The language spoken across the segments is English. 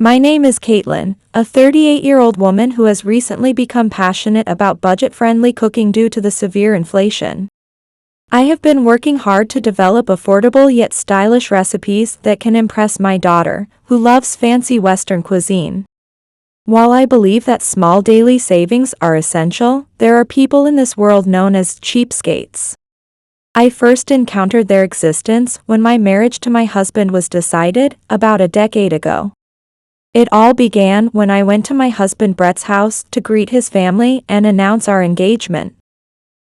My name is Caitlin, a 38-year-old woman who has recently become passionate about budget-friendly cooking due to the severe inflation. I have been working hard to develop affordable yet stylish recipes that can impress my daughter, who loves fancy Western cuisine. While I believe that small daily savings are essential, there are people in this world known as cheapskates. I first encountered their existence when my marriage to my husband was decided, about a decade ago. It all began when I went to my husband Brett's house to greet his family and announce our engagement.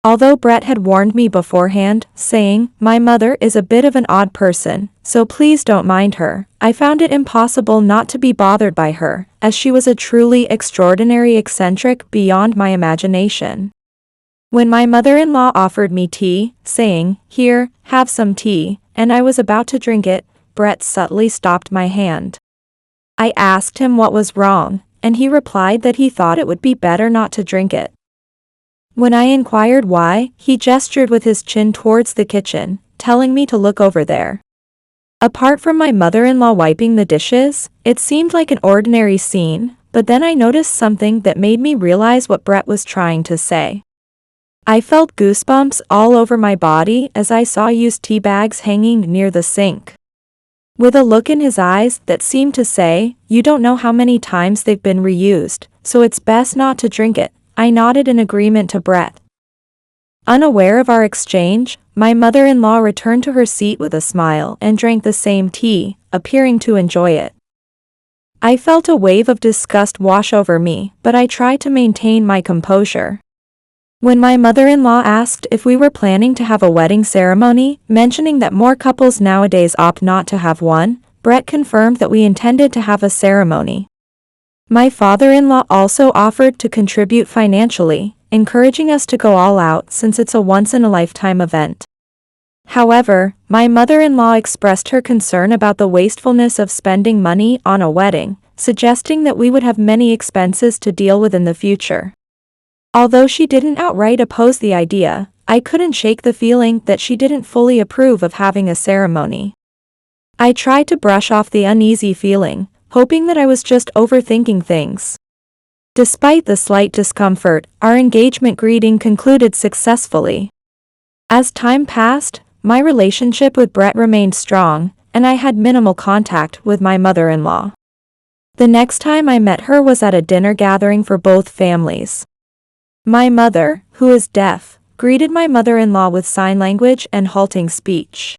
Although Brett had warned me beforehand, saying, "My mother is a bit of an odd person, so please don't mind her," I found it impossible not to be bothered by her, as she was a truly extraordinary eccentric beyond my imagination. When my mother-in-law offered me tea, saying, "Here, have some tea," and I was about to drink it, Brett subtly stopped my hand. I asked him what was wrong, and he replied that he thought it would be better not to drink it. When I inquired why, he gestured with his chin towards the kitchen, telling me to look over there. Apart from my mother-in-law wiping the dishes, it seemed like an ordinary scene, but then I noticed something that made me realize what Brett was trying to say. I felt goosebumps all over my body as I saw used tea bags hanging near the sink. With a look in his eyes that seemed to say, "You don't know how many times they've been reused, so it's best not to drink it," I nodded in agreement to Brett. Unaware of our exchange, my mother-in-law returned to her seat with a smile and drank the same tea, appearing to enjoy it. I felt a wave of disgust wash over me, but I tried to maintain my composure. When my mother-in-law asked if we were planning to have a wedding ceremony, mentioning that more couples nowadays opt not to have one, Brett confirmed that we intended to have a ceremony. My father-in-law also offered to contribute financially, encouraging us to go all out since it's a once-in-a-lifetime event. However, my mother-in-law expressed her concern about the wastefulness of spending money on a wedding, suggesting that we would have many expenses to deal with in the future. Although she didn't outright oppose the idea, I couldn't shake the feeling that she didn't fully approve of having a ceremony. I tried to brush off the uneasy feeling, hoping that I was just overthinking things. Despite the slight discomfort, our engagement greeting concluded successfully. As time passed, my relationship with Brett remained strong, and I had minimal contact with my mother-in-law. The next time I met her was at a dinner gathering for both families. My mother, who is deaf, greeted my mother-in-law with sign language and halting speech.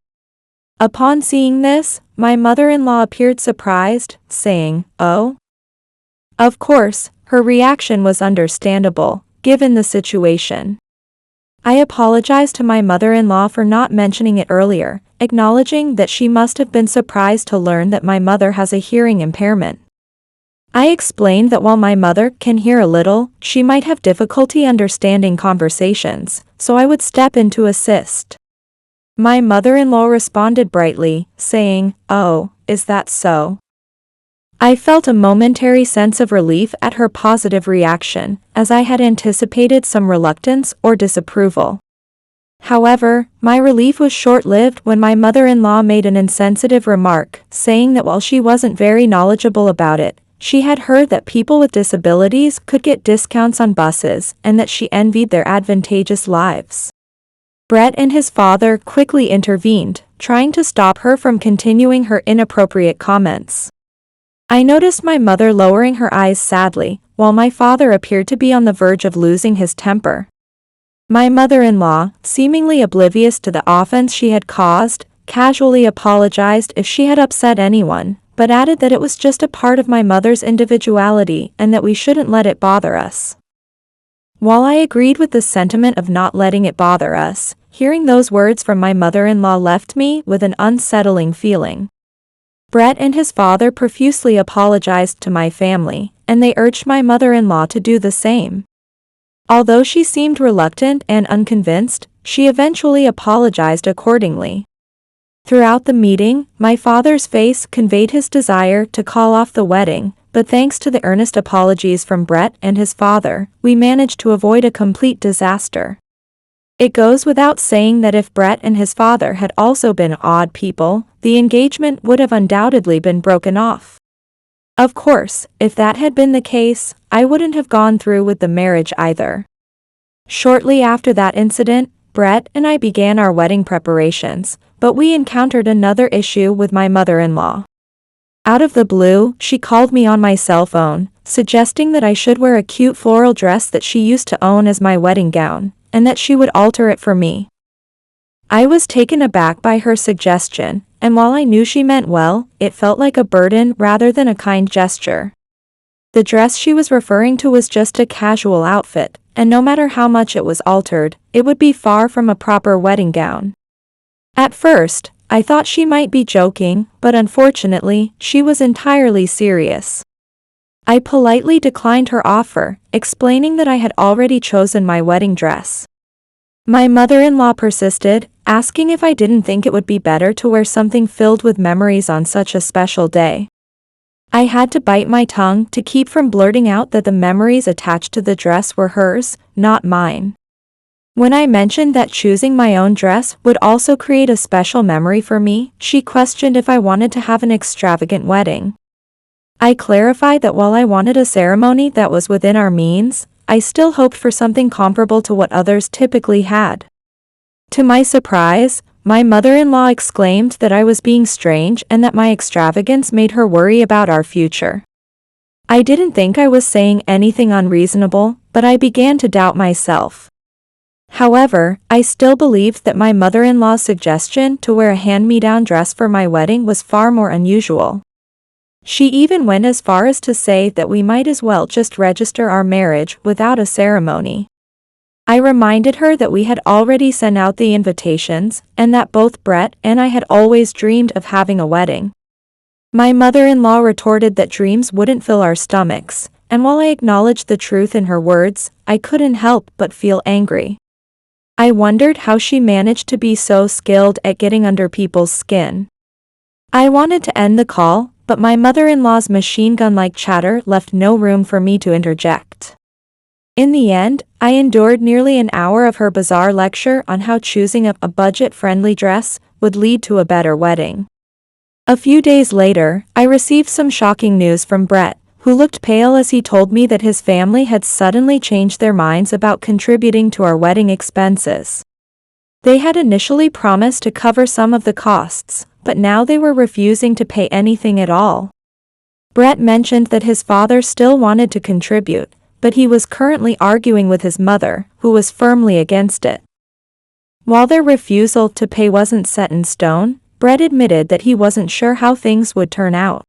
Upon seeing this, my mother-in-law appeared surprised, saying, "Oh?" Of course, her reaction was understandable, given the situation. I apologized to my mother-in-law for not mentioning it earlier, acknowledging that she must have been surprised to learn that my mother has a hearing impairment. I explained that while my mother can hear a little, she might have difficulty understanding conversations, so I would step in to assist. My mother-in-law responded brightly, saying, "Oh, is that so?" I felt a momentary sense of relief at her positive reaction, as I had anticipated some reluctance or disapproval. However, my relief was short-lived when my mother-in-law made an insensitive remark, saying that while she wasn't very knowledgeable about it, she had heard that people with disabilities could get discounts on buses and that she envied their advantageous lives. Brett and his father quickly intervened, trying to stop her from continuing her inappropriate comments. I noticed my mother lowering her eyes sadly, while my father appeared to be on the verge of losing his temper. My mother-in-law, seemingly oblivious to the offense she had caused, casually apologized if she had upset anyone, but added that it was just a part of my mother's individuality and that we shouldn't let it bother us. While I agreed with the sentiment of not letting it bother us, hearing those words from my mother-in-law left me with an unsettling feeling. Brett and his father profusely apologized to my family, and they urged my mother-in-law to do the same. Although she seemed reluctant and unconvinced, she eventually apologized accordingly. Throughout the meeting, my father's face conveyed his desire to call off the wedding, but thanks to the earnest apologies from Brett and his father, we managed to avoid a complete disaster. It goes without saying that if Brett and his father had also been odd people, the engagement would have undoubtedly been broken off. Of course, if that had been the case, I wouldn't have gone through with the marriage either. Shortly after that incident, Brett and I began our wedding preparations, but we encountered another issue with my mother-in-law. Out of the blue, she called me on my cell phone, suggesting that I should wear a cute floral dress that she used to own as my wedding gown, and that she would alter it for me. I was taken aback by her suggestion, and while I knew she meant well, it felt like a burden rather than a kind gesture. The dress she was referring to was just a casual outfit, and no matter how much it was altered, it would be far from a proper wedding gown. At first, I thought she might be joking, but unfortunately, she was entirely serious. I politely declined her offer, explaining that I had already chosen my wedding dress. My mother-in-law persisted, asking if I didn't think it would be better to wear something filled with memories on such a special day. I had to bite my tongue to keep from blurting out that the memories attached to the dress were hers, not mine. When I mentioned that choosing my own dress would also create a special memory for me, she questioned if I wanted to have an extravagant wedding. I clarified that while I wanted a ceremony that was within our means, I still hoped for something comparable to what others typically had. To my surprise, my mother-in-law exclaimed that I was being strange and that my extravagance made her worry about our future. I didn't think I was saying anything unreasonable, but I began to doubt myself. However, I still believed that my mother-in-law's suggestion to wear a hand-me-down dress for my wedding was far more unusual. She even went as far as to say that we might as well just register our marriage without a ceremony. I reminded her that we had already sent out the invitations, and that both Brett and I had always dreamed of having a wedding. My mother-in-law retorted that dreams wouldn't fill our stomachs, and while I acknowledged the truth in her words, I couldn't help but feel angry. I wondered how she managed to be so skilled at getting under people's skin. I wanted to end the call, but my mother-in-law's machine gun-like chatter left no room for me to interject. In the end, I endured nearly an hour of her bizarre lecture on how choosing a budget-friendly dress would lead to a better wedding. A few days later, I received some shocking news from Brett, who looked pale as he told me that his family had suddenly changed their minds about contributing to our wedding expenses. They had initially promised to cover some of the costs, but now they were refusing to pay anything at all. Brett mentioned that his father still wanted to contribute, but he was currently arguing with his mother, who was firmly against it. While their refusal to pay wasn't set in stone, Brett admitted that he wasn't sure how things would turn out.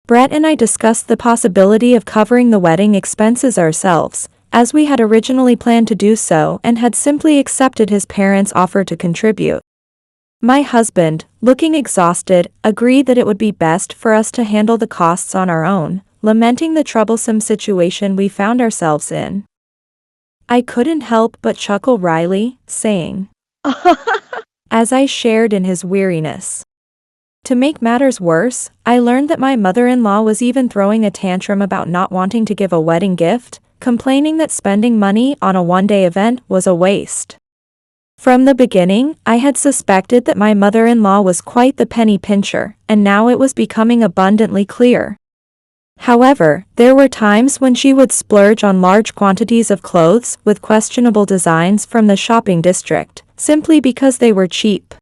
Brett and I discussed the possibility of covering the wedding expenses ourselves, as we had originally planned to do so and had simply accepted his parents' offer to contribute. My husband, looking exhausted, agreed that it would be best for us to handle the costs on our own, lamenting the troublesome situation we found ourselves in. I couldn't help but chuckle wryly, saying, as I shared in his weariness. To make matters worse, I learned that my mother-in-law was even throwing a tantrum about not wanting to give a wedding gift, complaining that spending money on a one-day event was a waste. From the beginning, I had suspected that my mother-in-law was quite the penny pincher, and now it was becoming abundantly clear. However, there were times when she would splurge on large quantities of clothes with questionable designs from the shopping district, simply because they were cheap.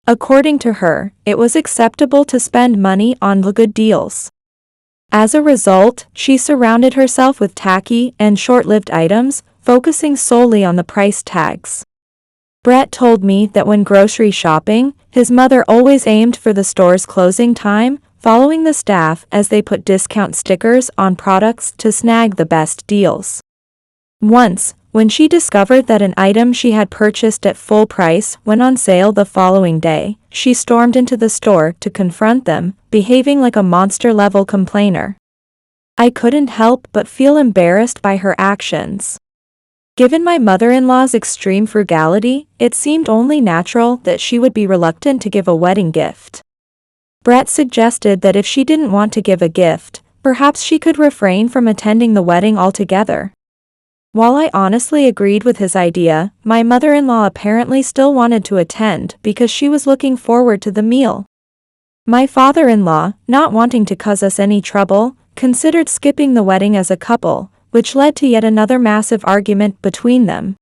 According to her, it was acceptable to spend money on the good deals. As a result, she surrounded herself with tacky and short-lived items, focusing solely on the price tags. Brett told me that when grocery shopping, his mother always aimed for the store's closing time, following the staff as they put discount stickers on products to snag the best deals. Once, when she discovered that an item she had purchased at full price went on sale the following day, she stormed into the store to confront them, behaving like a monster-level complainer. I couldn't help but feel embarrassed by her actions. Given my mother-in-law's extreme frugality, it seemed only natural that she would be reluctant to give a wedding gift. Brett suggested that if she didn't want to give a gift, perhaps she could refrain from attending the wedding altogether. While I honestly agreed with his idea, my mother-in-law apparently still wanted to attend because she was looking forward to the meal. My father-in-law, not wanting to cause us any trouble, considered skipping the wedding as a couple, which led to yet another massive argument between them.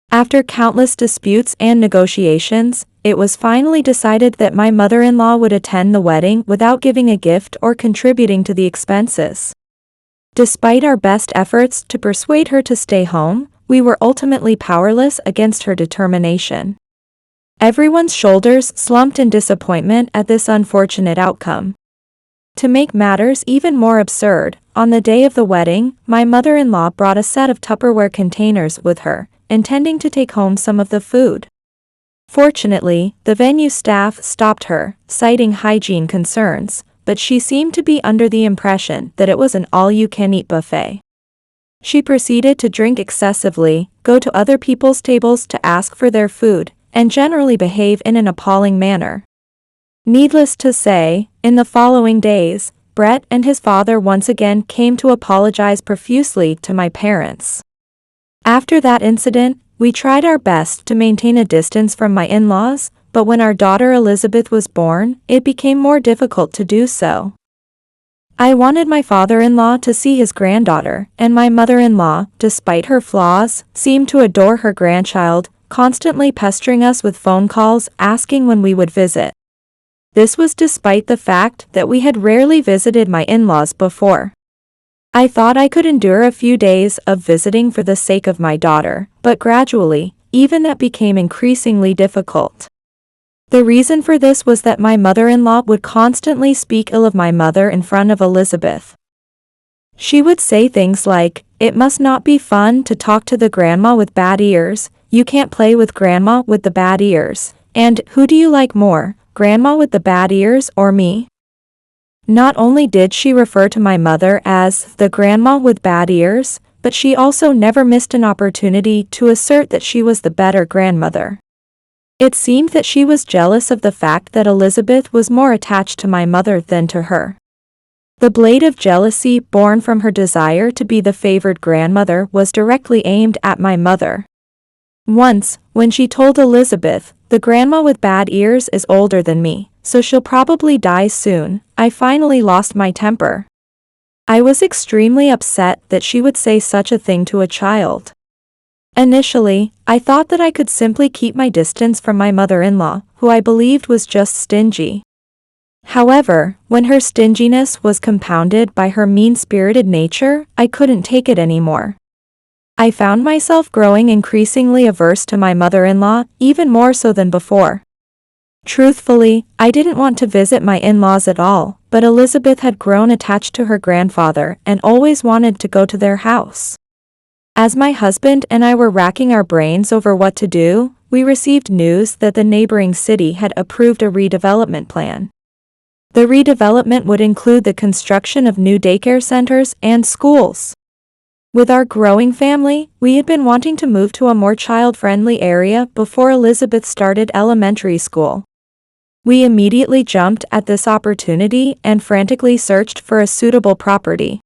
After countless disputes and negotiations, it was finally decided that my mother-in-law would attend the wedding without giving a gift or contributing to the expenses. Despite our best efforts to persuade her to stay home, we were ultimately powerless against her determination. Everyone's shoulders slumped in disappointment at this unfortunate outcome. To make matters even more absurd, on the day of the wedding, my mother-in-law brought a set of Tupperware containers with her, intending to take home some of the food. Fortunately, the venue staff stopped her, citing hygiene concerns, but she seemed to be under the impression that it was an all-you-can-eat buffet. She proceeded to drink excessively, go to other people's tables to ask for their food, and generally behave in an appalling manner. Needless to say, in the following days, Brett and his father once again came to apologize profusely to my parents. After that incident, we tried our best to maintain a distance from my in-laws, but when our daughter Elizabeth was born, it became more difficult to do so. I wanted my father-in-law to see his granddaughter, and my mother-in-law, despite her flaws, seemed to adore her grandchild, constantly pestering us with phone calls asking when we would visit. This was despite the fact that we had rarely visited my in-laws before. I thought I could endure a few days of visiting for the sake of my daughter, but gradually, even that became increasingly difficult. The reason for this was that my mother-in-law would constantly speak ill of my mother in front of Elizabeth. She would say things like, "It must not be fun to talk to the grandma with bad ears, you can't play with grandma with the bad ears, and who do you like more, grandma with the bad ears or me?" Not only did she refer to my mother as the grandma with bad ears, but she also never missed an opportunity to assert that she was the better grandmother. It seemed that she was jealous of the fact that Elizabeth was more attached to my mother than to her. The blade of jealousy born from her desire to be the favored grandmother was directly aimed at my mother. Once, when she told Elizabeth, "The grandma with bad ears is older than me, so she'll probably die soon," I finally lost my temper. I was extremely upset that she would say such a thing to a child. Initially, I thought that I could simply keep my distance from my mother-in-law, who I believed was just stingy. However, when her stinginess was compounded by her mean-spirited nature, I couldn't take it anymore. I found myself growing increasingly averse to my mother-in-law, even more so than before. Truthfully, I didn't want to visit my in-laws at all, but Elizabeth had grown attached to her grandfather and always wanted to go to their house. As my husband and I were racking our brains over what to do, we received news that the neighboring city had approved a redevelopment plan. The redevelopment would include the construction of new daycare centers and schools. With our growing family, we had been wanting to move to a more child-friendly area before Elizabeth started elementary school. We immediately jumped at this opportunity and frantically searched for a suitable property.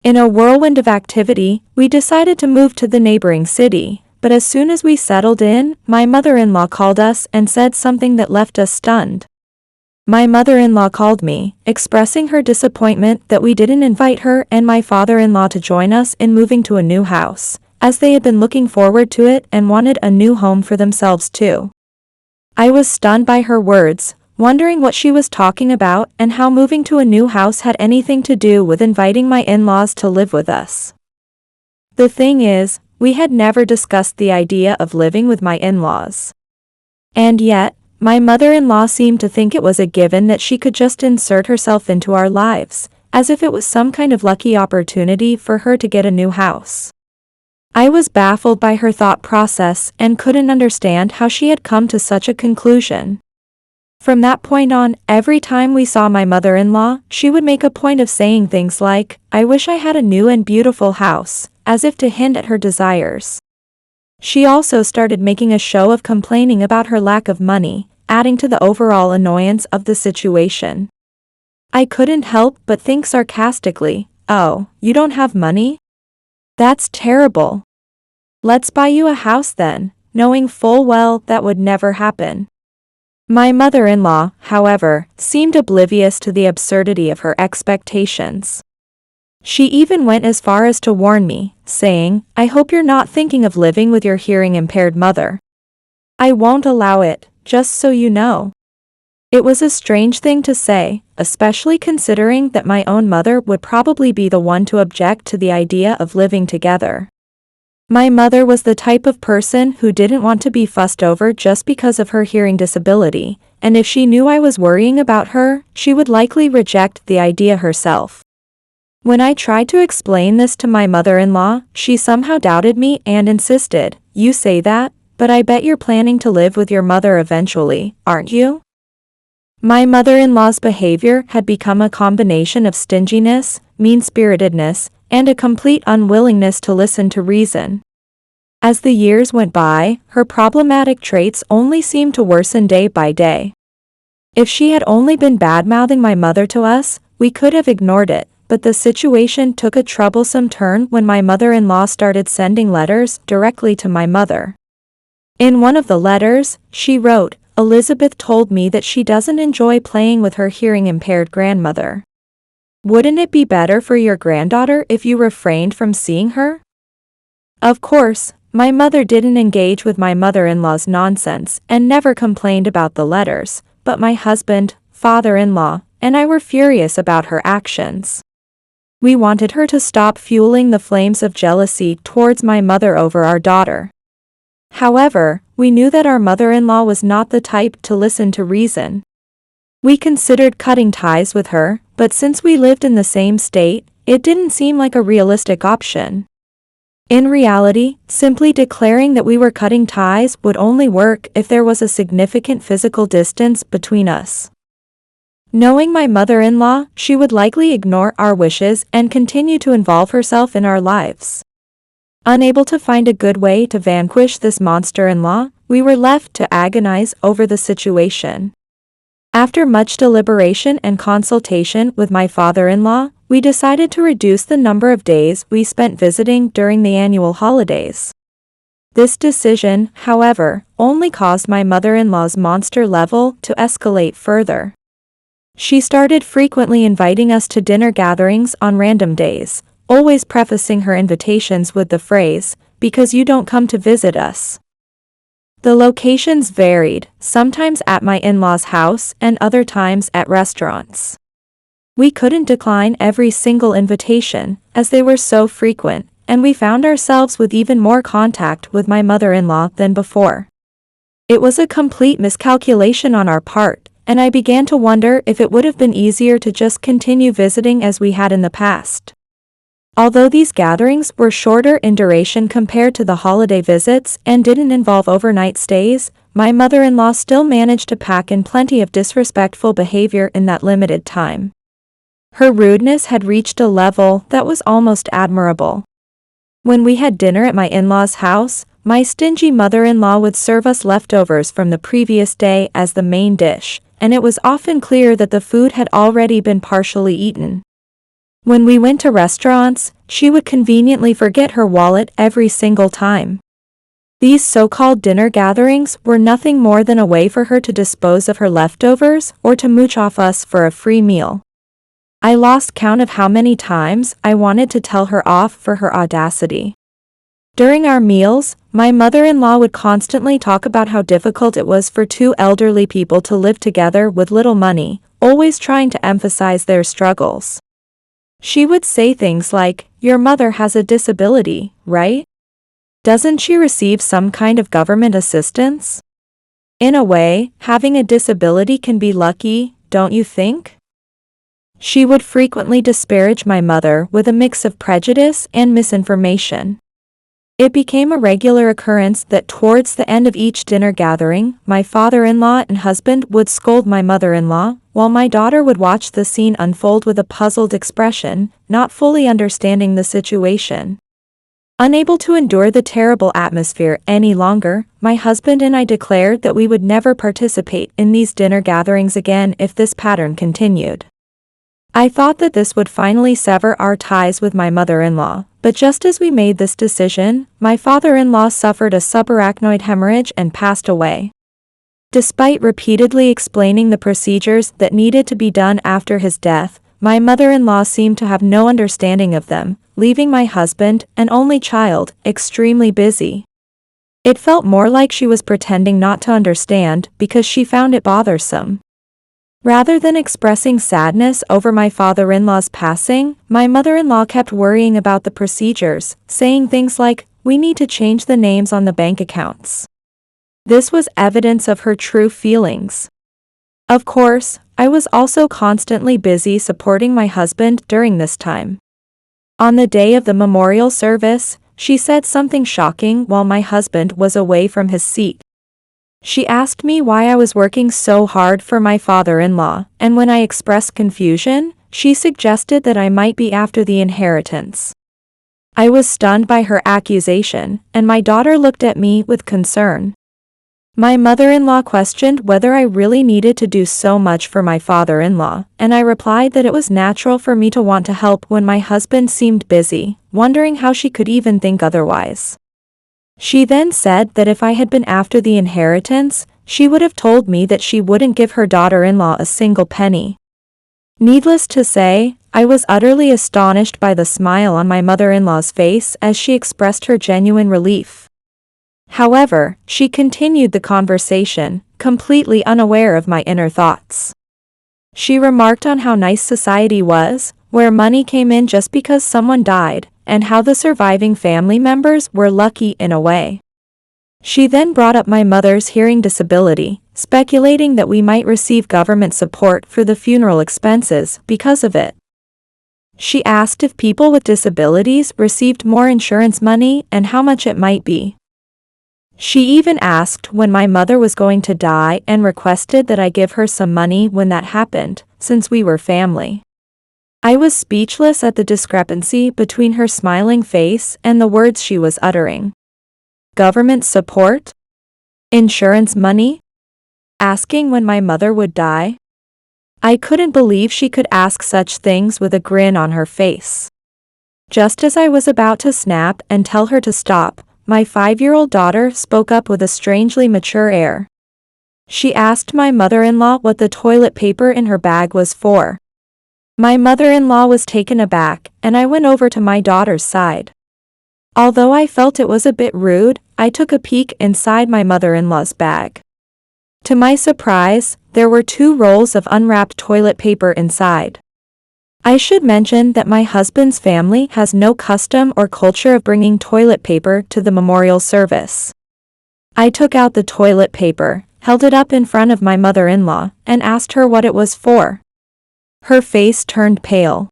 In a whirlwind of activity, we decided to move to the neighboring city, but as soon as we settled in, my mother-in-law called us and said something that left us stunned. My mother-in-law called me, expressing her disappointment that we didn't invite her and my father-in-law to join us in moving to a new house, as they had been looking forward to it and wanted a new home for themselves too. I was stunned by her words, wondering what she was talking about and how moving to a new house had anything to do with inviting my in-laws to live with us. The thing is, we had never discussed the idea of living with my in-laws. And yet, my mother-in-law seemed to think it was a given that she could just insert herself into our lives, as if it was some kind of lucky opportunity for her to get a new house. I was baffled by her thought process and couldn't understand how she had come to such a conclusion. From that point on, every time we saw my mother-in-law, she would make a point of saying things like, "I wish I had a new and beautiful house," as if to hint at her desires. She also started making a show of complaining about her lack of money, adding to the overall annoyance of the situation. I couldn't help but think sarcastically, "Oh, you don't have money? That's terrible. Let's buy you a house then," knowing full well that would never happen. My mother-in-law, however, seemed oblivious to the absurdity of her expectations. She even went as far as to warn me, saying, "I hope you're not thinking of living with your hearing-impaired mother. I won't allow it, just so you know." It was a strange thing to say, especially considering that my own mother would probably be the one to object to the idea of living together. My mother was the type of person who didn't want to be fussed over just because of her hearing disability, and if she knew I was worrying about her, she would likely reject the idea herself. When I tried to explain this to my mother-in-law, she somehow doubted me and insisted, "You say that, but I bet you're planning to live with your mother eventually, aren't you?" My mother-in-law's behavior had become a combination of stinginess, mean-spiritedness, and a complete unwillingness to listen to reason. As the years went by, her problematic traits only seemed to worsen day by day. If she had only been bad-mouthing my mother to us, we could have ignored it, but the situation took a troublesome turn when my mother-in-law started sending letters directly to my mother. In one of the letters, she wrote, "Elizabeth told me that she doesn't enjoy playing with her hearing-impaired grandmother. Wouldn't it be better for your granddaughter if you refrained from seeing her?" Of course, my mother didn't engage with my mother-in-law's nonsense and never complained about the letters, but my husband, father-in-law, and I were furious about her actions. We wanted her to stop fueling the flames of jealousy towards my mother over our daughter. However, we knew that our mother-in-law was not the type to listen to reason. We considered cutting ties with her, but since we lived in the same state, it didn't seem like a realistic option. In reality, simply declaring that we were cutting ties would only work if there was a significant physical distance between us. Knowing my mother-in-law, she would likely ignore our wishes and continue to involve herself in our lives. Unable to find a good way to vanquish this monster-in-law, we were left to agonize over the situation. After much deliberation and consultation with my father-in-law, we decided to reduce the number of days we spent visiting during the annual holidays. This decision, however, only caused my mother-in-law's monster level to escalate further. She started frequently inviting us to dinner gatherings on random days, always prefacing her invitations with the phrase, "Because you don't come to visit us." The locations varied, sometimes at my in-laws' house and other times at restaurants. We couldn't decline every single invitation, as they were so frequent, and we found ourselves with even more contact with my mother-in-law than before. It was a complete miscalculation on our part, and I began to wonder if it would have been easier to just continue visiting as we had in the past. Although these gatherings were shorter in duration compared to the holiday visits and didn't involve overnight stays, my mother-in-law still managed to pack in plenty of disrespectful behavior in that limited time. Her rudeness had reached a level that was almost admirable. When we had dinner at my in-laws' house, my stingy mother-in-law would serve us leftovers from the previous day as the main dish, and it was often clear that the food had already been partially eaten. When we went to restaurants, she would conveniently forget her wallet every single time. These so-called dinner gatherings were nothing more than a way for her to dispose of her leftovers or to mooch off us for a free meal. I lost count of how many times I wanted to tell her off for her audacity. During our meals, my mother-in-law would constantly talk about how difficult it was for two elderly people to live together with little money, always trying to emphasize their struggles. She would say things like, "Your mother has a disability, right? Doesn't she receive some kind of government assistance? In a way, having a disability can be lucky, don't you think?" She would frequently disparage my mother with a mix of prejudice and misinformation. It became a regular occurrence that towards the end of each dinner gathering, my father-in-law and husband would scold my mother-in-law, while my daughter would watch the scene unfold with a puzzled expression, not fully understanding the situation. Unable to endure the terrible atmosphere any longer, my husband and I declared that we would never participate in these dinner gatherings again if this pattern continued. I thought that this would finally sever our ties with my mother-in-law, but just as we made this decision, my father-in-law suffered a subarachnoid hemorrhage and passed away. Despite repeatedly explaining the procedures that needed to be done after his death, my mother-in-law seemed to have no understanding of them, leaving my husband, an only child, extremely busy. It felt more like she was pretending not to understand because she found it bothersome. Rather than expressing sadness over my father-in-law's passing, my mother-in-law kept worrying about the procedures, saying things like, "We need to change the names on the bank accounts." This was evidence of her true feelings. Of course, I was also constantly busy supporting my husband during this time. On the day of the memorial service, she said something shocking while my husband was away from his seat. She asked me why I was working so hard for my father-in-law, and when I expressed confusion, she suggested that I might be after the inheritance. I was stunned by her accusation, and my daughter looked at me with concern. My mother-in-law questioned whether I really needed to do so much for my father-in-law, and I replied that it was natural for me to want to help when my husband seemed busy, wondering how she could even think otherwise. She then said that if I had been after the inheritance, she would have told me that she wouldn't give her daughter-in-law a single penny. Needless to say, I was utterly astonished by the smile on my mother-in-law's face as she expressed her genuine relief. However, she continued the conversation, completely unaware of my inner thoughts. She remarked on how nice society was, where money came in just because someone died, and how the surviving family members were lucky in a way. She then brought up my mother's hearing disability, speculating that we might receive government support for the funeral expenses because of it. She asked if people with disabilities received more insurance money and how much it might be. She even asked when my mother was going to die and requested that I give her some money when that happened, since we were family. I was speechless at the discrepancy between her smiling face and the words she was uttering. Government support? Insurance money? Asking when my mother would die? I couldn't believe she could ask such things with a grin on her face. Just as I was about to snap and tell her to stop, my 5-year-old daughter spoke up with a strangely mature air. She asked my mother-in-law what the toilet paper in her bag was for. My mother-in-law was taken aback, and I went over to my daughter's side. Although I felt it was a bit rude, I took a peek inside my mother-in-law's bag. To my surprise, there were 2 rolls of unwrapped toilet paper inside. I should mention that my husband's family has no custom or culture of bringing toilet paper to the memorial service. I took out the toilet paper, held it up in front of my mother-in-law, and asked her what it was for. Her face turned pale.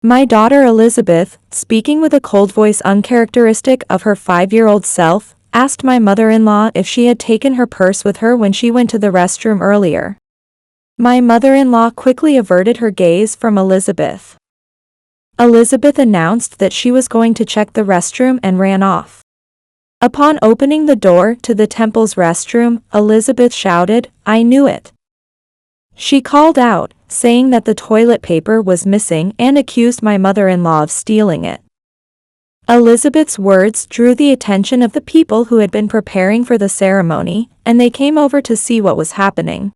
My daughter Elizabeth, speaking with a cold voice uncharacteristic of her 5-year-old self, asked my mother-in-law if she had taken her purse with her when she went to the restroom earlier. My mother-in-law quickly averted her gaze from Elizabeth. Elizabeth announced that she was going to check the restroom and ran off. Upon opening the door to the temple's restroom, Elizabeth shouted, "I knew it." She called out, saying that the toilet paper was missing and accused my mother-in-law of stealing it. Elizabeth's words drew the attention of the people who had been preparing for the ceremony, and they came over to see what was happening.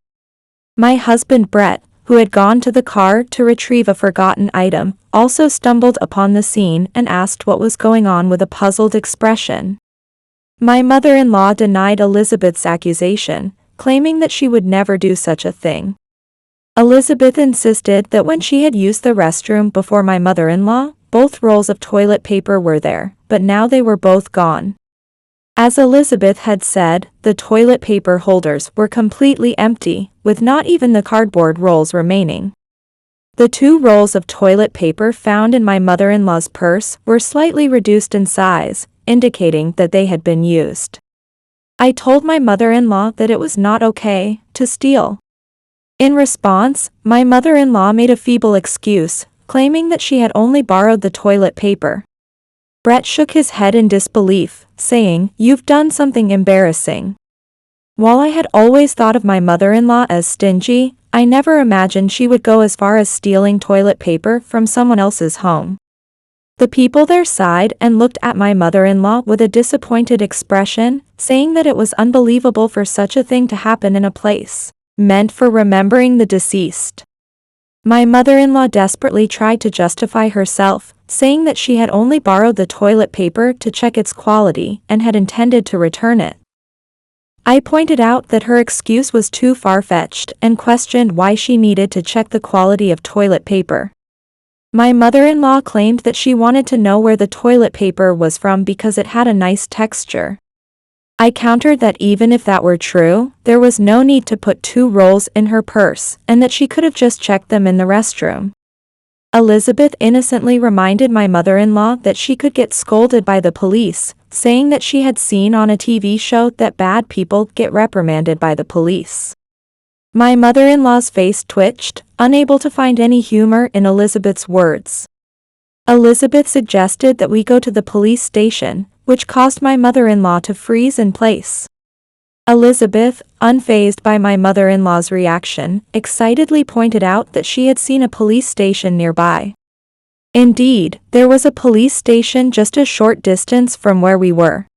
My husband Brett, who had gone to the car to retrieve a forgotten item, also stumbled upon the scene and asked what was going on with a puzzled expression. My mother-in-law denied Elizabeth's accusation, claiming that she would never do such a thing. Elizabeth insisted that when she had used the restroom before my mother-in-law, both rolls of toilet paper were there, but now they were both gone. As Elizabeth had said, the toilet paper holders were completely empty, with not even the cardboard rolls remaining. The 2 rolls of toilet paper found in my mother-in-law's purse were slightly reduced in size, indicating that they had been used. I told my mother-in-law that it was not okay to steal. In response, my mother-in-law made a feeble excuse, claiming that she had only borrowed the toilet paper. Brett shook his head in disbelief, saying, "You've done something embarrassing." While I had always thought of my mother-in-law as stingy, I never imagined she would go as far as stealing toilet paper from someone else's home. The people there sighed and looked at my mother-in-law with a disappointed expression, saying that it was unbelievable for such a thing to happen in a place meant for remembering the deceased. My mother-in-law desperately tried to justify herself, saying that she had only borrowed the toilet paper to check its quality and had intended to return it. I pointed out that her excuse was too far-fetched and questioned why she needed to check the quality of toilet paper. My mother-in-law claimed that she wanted to know where the toilet paper was from because it had a nice texture. I countered that even if that were true, there was no need to put 2 rolls in her purse and that she could have just checked them in the restroom. Elizabeth innocently reminded my mother-in-law that she could get scolded by the police, saying that she had seen on a TV show that bad people get reprimanded by the police. My mother-in-law's face twitched, unable to find any humor in Elizabeth's words. Elizabeth suggested that we go to the police station, which caused my mother-in-law to freeze in place. Elizabeth, unfazed by my mother-in-law's reaction, excitedly pointed out that she had seen a police station nearby. Indeed, there was a police station just a short distance from where we were.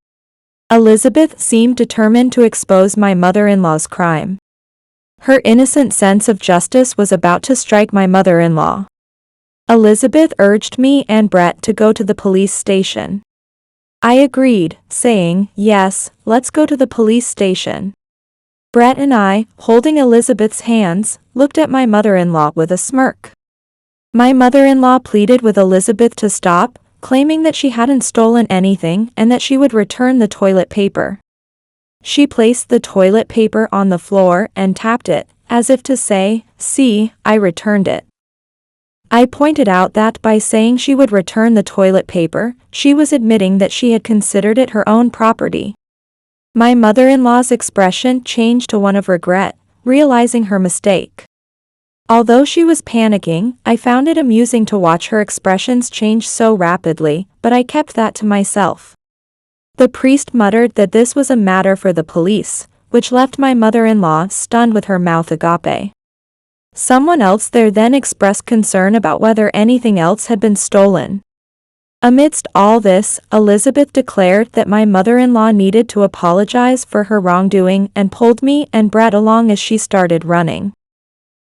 Elizabeth seemed determined to expose my mother-in-law's crime. Her innocent sense of justice was about to strike my mother-in-law. Elizabeth urged me and Brett to go to the police station. I agreed, saying, "Yes, let's go to the police station." Brett and I, holding Elizabeth's hands, looked at my mother-in-law with a smirk. My mother-in-law pleaded with Elizabeth to stop, claiming that she hadn't stolen anything and that she would return the toilet paper. She placed the toilet paper on the floor and tapped it, as if to say, "See, I returned it." I pointed out that by saying she would return the toilet paper, she was admitting that she had considered it her own property. My mother-in-law's expression changed to one of regret, realizing her mistake. Although she was panicking, I found it amusing to watch her expressions change so rapidly, but I kept that to myself. The priest muttered that this was a matter for the police, which left my mother-in-law stunned with her mouth agape. Someone else there then expressed concern about whether anything else had been stolen. Amidst all this, Elizabeth declared that my mother-in-law needed to apologize for her wrongdoing and pulled me and Brett along as she started running.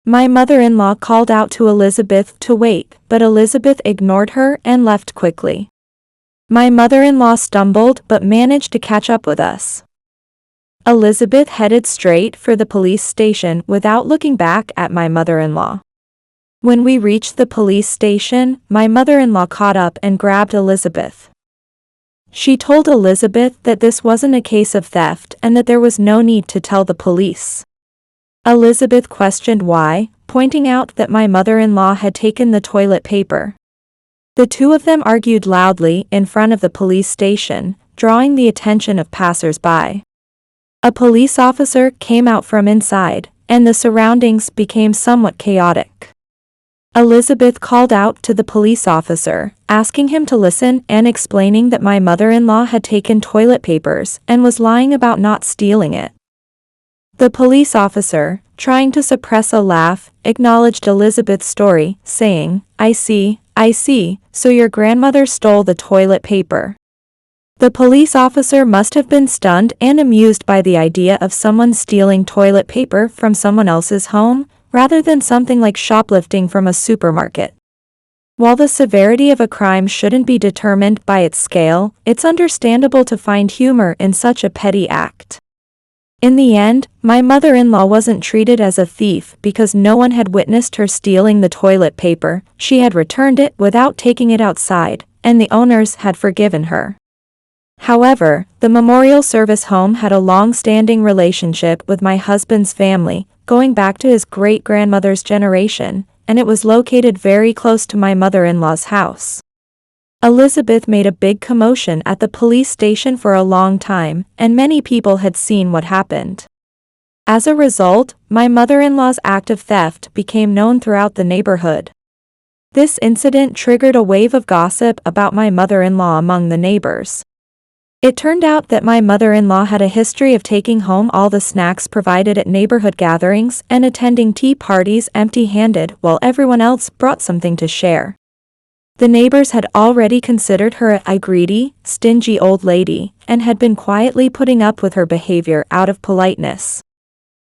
My mother-in-law called out to Elizabeth to wait, but Elizabeth ignored her and left quickly. My mother-in-law stumbled but managed to catch up with us. Elizabeth headed straight for the police station without looking back at my mother-in-law. When we reached the police station, my mother-in-law caught up and grabbed Elizabeth. She told Elizabeth that this wasn't a case of theft and that there was no need to tell the police. Elizabeth questioned why, pointing out that my mother-in-law had taken the toilet paper. The 2 of them argued loudly in front of the police station, drawing the attention of passers-by. A police officer came out from inside, and the surroundings became somewhat chaotic. Elizabeth called out to the police officer, asking him to listen and explaining that my mother-in-law had taken toilet papers and was lying about not stealing it. The police officer, trying to suppress a laugh, acknowledged Elizabeth's story, saying, I see, so your grandmother stole the toilet paper." The police officer must have been stunned and amused by the idea of someone stealing toilet paper from someone else's home, rather than something like shoplifting from a supermarket. While the severity of a crime shouldn't be determined by its scale, it's understandable to find humor in such a petty act. In the end, my mother-in-law wasn't treated as a thief because no one had witnessed her stealing the toilet paper. She had returned it without taking it outside, and the owners had forgiven her. However, the memorial service home had a long-standing relationship with my husband's family, going back to his great-grandmother's generation, and it was located very close to my mother-in-law's house. Elizabeth made a big commotion at the police station for a long time, and many people had seen what happened. As a result, my mother-in-law's act of theft became known throughout the neighborhood. This incident triggered a wave of gossip about my mother-in-law among the neighbors. It turned out that my mother-in-law had a history of taking home all the snacks provided at neighborhood gatherings and attending tea parties empty-handed while everyone else brought something to share. The neighbors had already considered her a greedy, stingy old lady, and had been quietly putting up with her behavior out of politeness.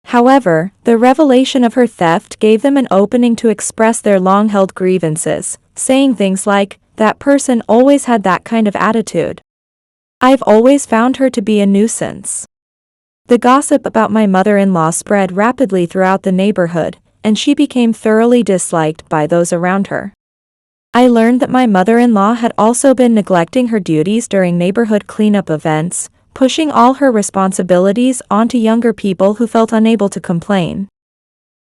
However, the revelation of her theft gave them an opening to express their long-held grievances, saying things like, "That person always had that kind of attitude. I've always found her to be a nuisance." The gossip about my mother-in-law spread rapidly throughout the neighborhood, and she became thoroughly disliked by those around her. I learned that my mother-in-law had also been neglecting her duties during neighborhood cleanup events, pushing all her responsibilities onto younger people who felt unable to complain.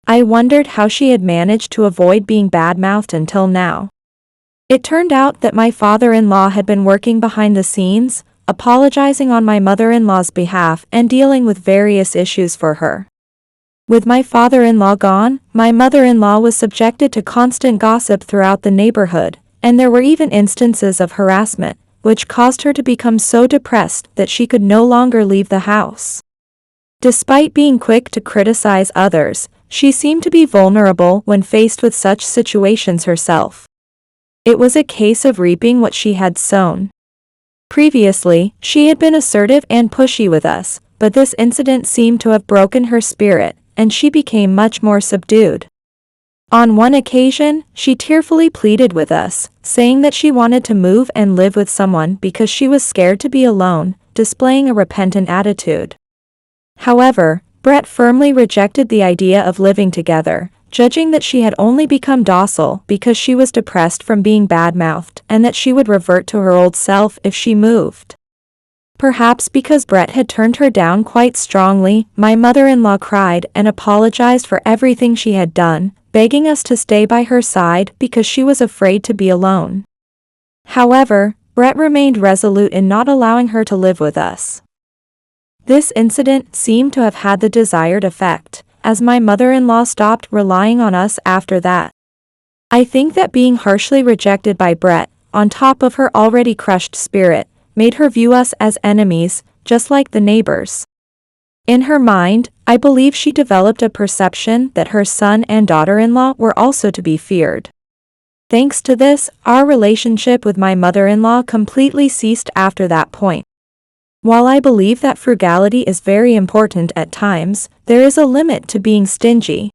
I wondered how she had managed to avoid being bad-mouthed until now. It turned out that my father-in-law had been working behind the scenes, apologizing on my mother-in-law's behalf and dealing with various issues for her. With my father-in-law gone, my mother-in-law was subjected to constant gossip throughout the neighborhood, and there were even instances of harassment, which caused her to become so depressed that she could no longer leave the house. Despite being quick to criticize others, she seemed to be vulnerable when faced with such situations herself. It was a case of reaping what she had sown. Previously, she had been assertive and pushy with us, but this incident seemed to have broken her spirit, and she became much more subdued. On one occasion, she tearfully pleaded with us, saying that she wanted to move and live with someone because she was scared to be alone, displaying a repentant attitude. However, Brett firmly rejected the idea of living together, judging that she had only become docile because she was depressed from being bad-mouthed and that she would revert to her old self if she moved. Perhaps because Brett had turned her down quite strongly, my mother-in-law cried and apologized for everything she had done, begging us to stay by her side because she was afraid to be alone. However, Brett remained resolute in not allowing her to live with us. This incident seemed to have had the desired effect, as my mother-in-law stopped relying on us after that. I think that being harshly rejected by Brett, on top of her already crushed spirit, made her view us as enemies, just like the neighbors. In her mind, I believe she developed a perception that her son and daughter-in-law were also to be feared. Thanks to this, our relationship with my mother-in-law completely ceased after that point. While I believe that frugality is very important at times, there is a limit to being stingy.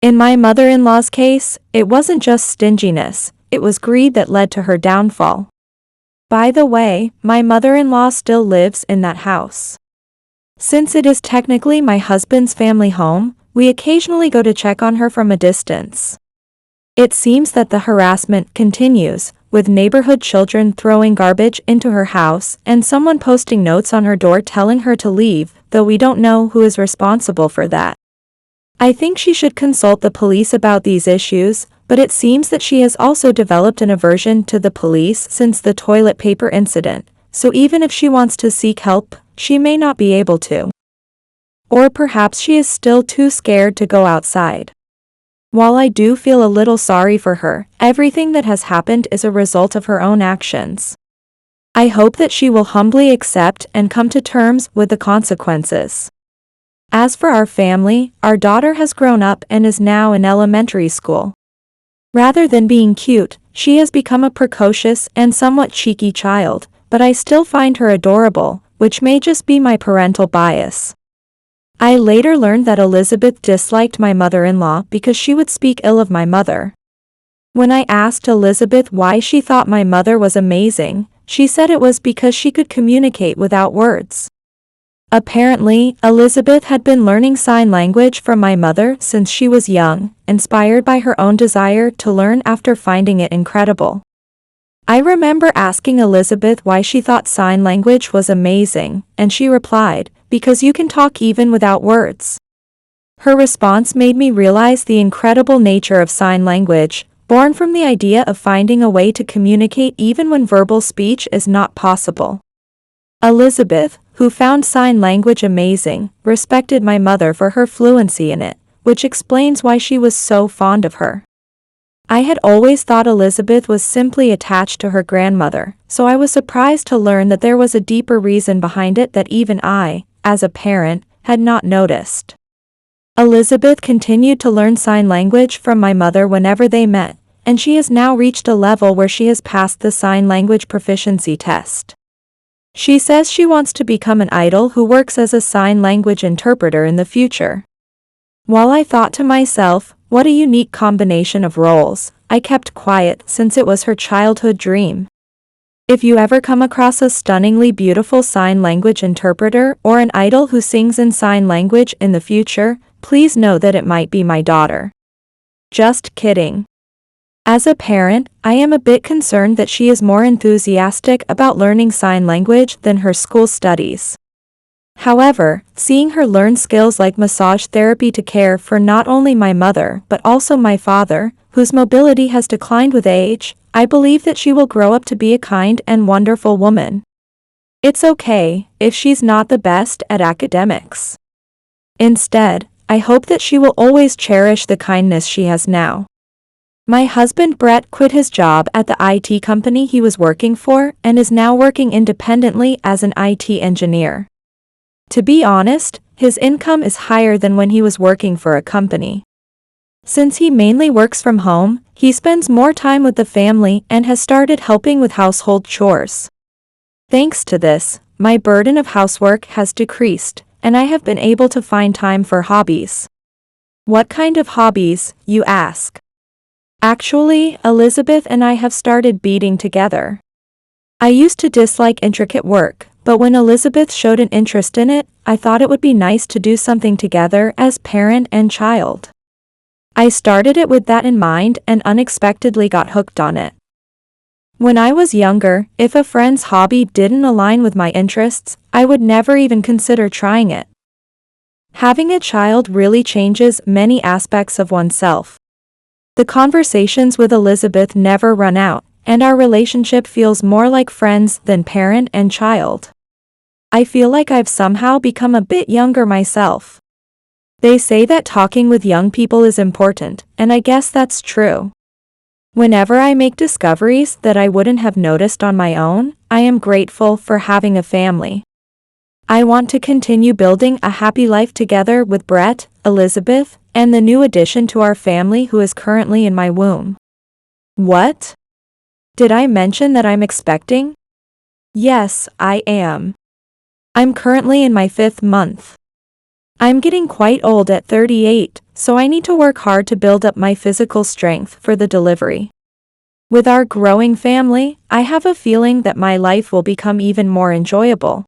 In my mother-in-law's case, it wasn't just stinginess, it was greed that led to her downfall. By the way, my mother-in-law still lives in that house. Since it is technically my husband's family home, we occasionally go to check on her from a distance. It seems that the harassment continues, with neighborhood children throwing garbage into her house and someone posting notes on her door telling her to leave, though we don't know who is responsible for that. I think she should consult the police about these issues, but it seems that she has also developed an aversion to the police since the toilet paper incident, so even if she wants to seek help, she may not be able to. Or perhaps she is still too scared to go outside. While I do feel a little sorry for her, everything that has happened is a result of her own actions. I hope that she will humbly accept and come to terms with the consequences. As for our family, our daughter has grown up and is now in elementary school. Rather than being cute, she has become a precocious and somewhat cheeky child, but I still find her adorable, which may just be my parental bias. I later learned that Elizabeth disliked my mother-in-law because she would speak ill of my mother. When I asked Elizabeth why she thought my mother was amazing, she said it was because she could communicate without words. Apparently, Elizabeth had been learning sign language from my mother since she was young, inspired by her own desire to learn after finding it incredible. I remember asking Elizabeth why she thought sign language was amazing, and she replied, "Because you can talk even without words." Her response made me realize the incredible nature of sign language, born from the idea of finding a way to communicate even when verbal speech is not possible. Elizabeth, who found sign language amazing, respected my mother for her fluency in it, which explains why she was so fond of her. I had always thought Elizabeth was simply attached to her grandmother, so I was surprised to learn that there was a deeper reason behind it that even I, as a parent, had not noticed. Elizabeth continued to learn sign language from my mother whenever they met, and she has now reached a level where she has passed the sign language proficiency test. She says she wants to become an idol who works as a sign language interpreter in the future. While I thought to myself, what a unique combination of roles, I kept quiet since it was her childhood dream. If you ever come across a stunningly beautiful sign language interpreter or an idol who sings in sign language in the future, please know that it might be my daughter. Just kidding. As a parent, I am a bit concerned that she is more enthusiastic about learning sign language than her school studies. However, seeing her learn skills like massage therapy to care for not only my mother but also my father, whose mobility has declined with age, I believe that she will grow up to be a kind and wonderful woman. It's okay if she's not the best at academics. Instead, I hope that she will always cherish the kindness she has now. My husband Brett quit his job at the IT company he was working for and is now working independently as an IT engineer. To be honest, his income is higher than when he was working for a company. Since he mainly works from home, he spends more time with the family and has started helping with household chores. Thanks to this, my burden of housework has decreased, and I have been able to find time for hobbies. What kind of hobbies, you ask? Actually, Elizabeth and I have started beading together. I used to dislike intricate work, but when Elizabeth showed an interest in it, I thought it would be nice to do something together as parent and child. I started it with that in mind and unexpectedly got hooked on it. When I was younger, if a friend's hobby didn't align with my interests, I would never even consider trying it. Having a child really changes many aspects of oneself. The conversations with Elizabeth never run out, and our relationship feels more like friends than parent and child. I feel like I've somehow become a bit younger myself. They say that talking with young people is important, and I guess that's true. Whenever I make discoveries that I wouldn't have noticed on my own, I am grateful for having a family. I want to continue building a happy life together with Brett, Elizabeth, and the new addition to our family who is currently in my womb. What? Did I mention that I'm expecting? Yes, I am. I'm currently in my 5th month. I'm getting quite old at 38, so I need to work hard to build up my physical strength for the delivery. With our growing family, I have a feeling that my life will become even more enjoyable.